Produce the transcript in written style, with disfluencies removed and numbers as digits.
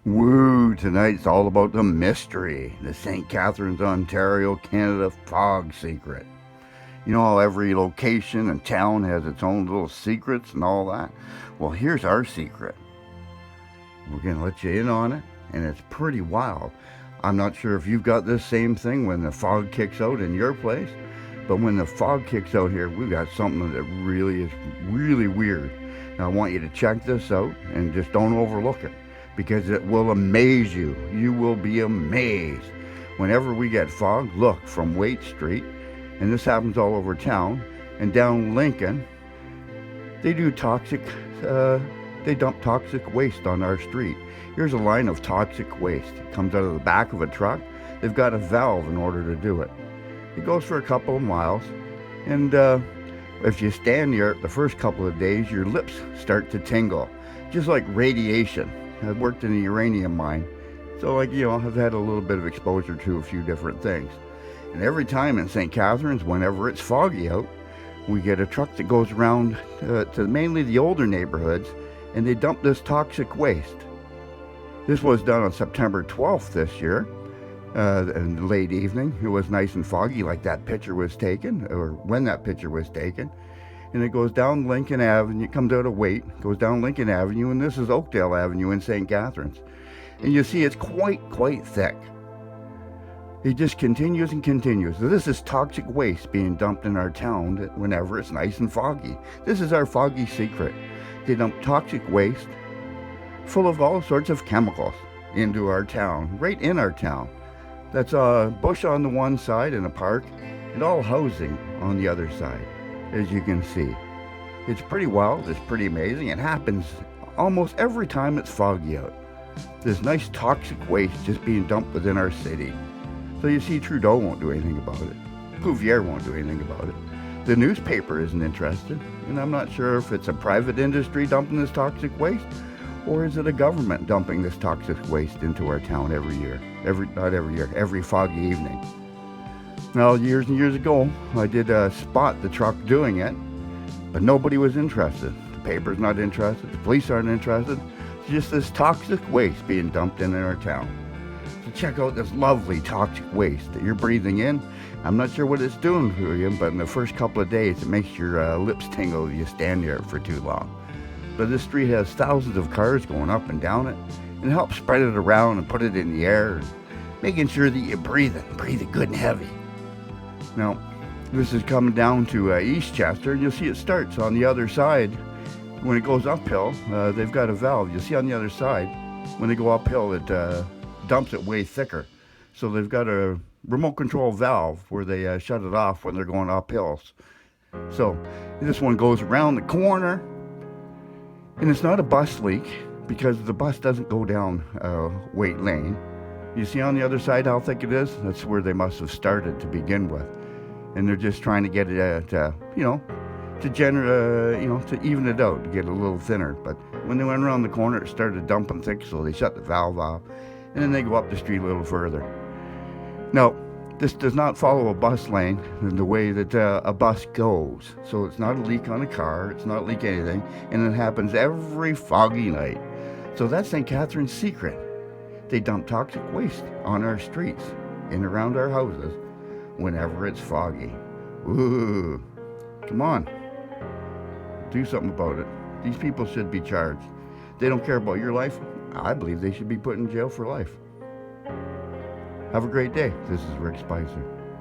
Woo! Tonight's all about the mystery, the St. Catharines, Ontario, Canada fog secret. You know how every location and town has its own little secrets and all that? Well, here's our secret. We're going to let you in on it, and it's pretty wild. I'm not sure if you've got this same thing when the fog kicks out in your place, but when the fog kicks out here, we've got something that really is really weird. Now, I want you to check this out and just don't overlook it, because it will amaze you. You will be amazed. Whenever we get fog, look from Waite Street, and this happens all over town, and down Lincoln, they do they dump toxic waste on our street. Here's a line of toxic waste. It comes out of the back of a truck. They've got a valve in order to do it. It goes for a couple of miles, and if you stand near it the first couple of days, your lips start to tingle, just like radiation. I've worked in a uranium mine, so I've had a little bit of exposure to a few different things. And every time in St. Catharines, whenever it's foggy out, we get a truck that goes around to mainly the older neighborhoods, and they dump this toxic waste. This was done on September 12th this year, in the late evening. It was nice and foggy like that picture was taken, or when that picture was taken. And it goes down Lincoln Avenue, it comes out of Waite, goes down Lincoln Avenue, and this is Oakdale Avenue in St. Catharines. And you see it's quite thick. It just continues and continues. So this is toxic waste being dumped in our town whenever it's nice and foggy. This is our foggy secret. They dump toxic waste full of all sorts of chemicals into our town, right in our town. That's a bush on the one side and a park, and all housing on the other side, as you can see. It's pretty wild, it's pretty amazing. It happens almost every time it's foggy out. There's nice toxic waste just being dumped within our city. So you see, Trudeau won't do anything about it. Poilivere won't do anything about it. The newspaper isn't interested, and I'm not sure if it's a private industry dumping this toxic waste, or is it a government dumping this toxic waste into our town every foggy evening. Now, years and years ago, I did spot the truck doing it, but nobody was interested. The paper's not interested, the police aren't interested. It's just this toxic waste being dumped in our town. So check out this lovely toxic waste that you're breathing in. I'm not sure what it's doing for you, but in the first couple of days, it makes your lips tingle if you stand there for too long. But this street has thousands of cars going up and down it, and it helps spread it around and put it in the air, and making sure that you breathe it good and heavy. Now, this is coming down to Eastchester, and you'll see it starts on the other side. When it goes uphill, they've got a valve. You'll see on the other side, when they go uphill, it dumps it way thicker. So they've got a remote control valve where they shut it off when they're going up hills. So this one goes around the corner, and it's not a bus leak because the bus doesn't go down Waite Lane. You see on the other side how thick it is? That's where they must have started to begin with. And they're just trying to get it to even it out, to get it a little thinner. But when they went around the corner, it started dumping thick, so they shut the valve off. And then they go up the street a little further. Now, this does not follow a bus lane in the way that a bus goes. So it's not a leak on a car, it's not a leak anything, and it happens every foggy night. So that's St. Catharines' secret. They dump toxic waste on our streets and around our houses whenever it's foggy. Ooh, come on, do something about it. These people should be charged. They don't care about your life. I believe they should be put in jail for life. Have a great day. This is Rick Spicer.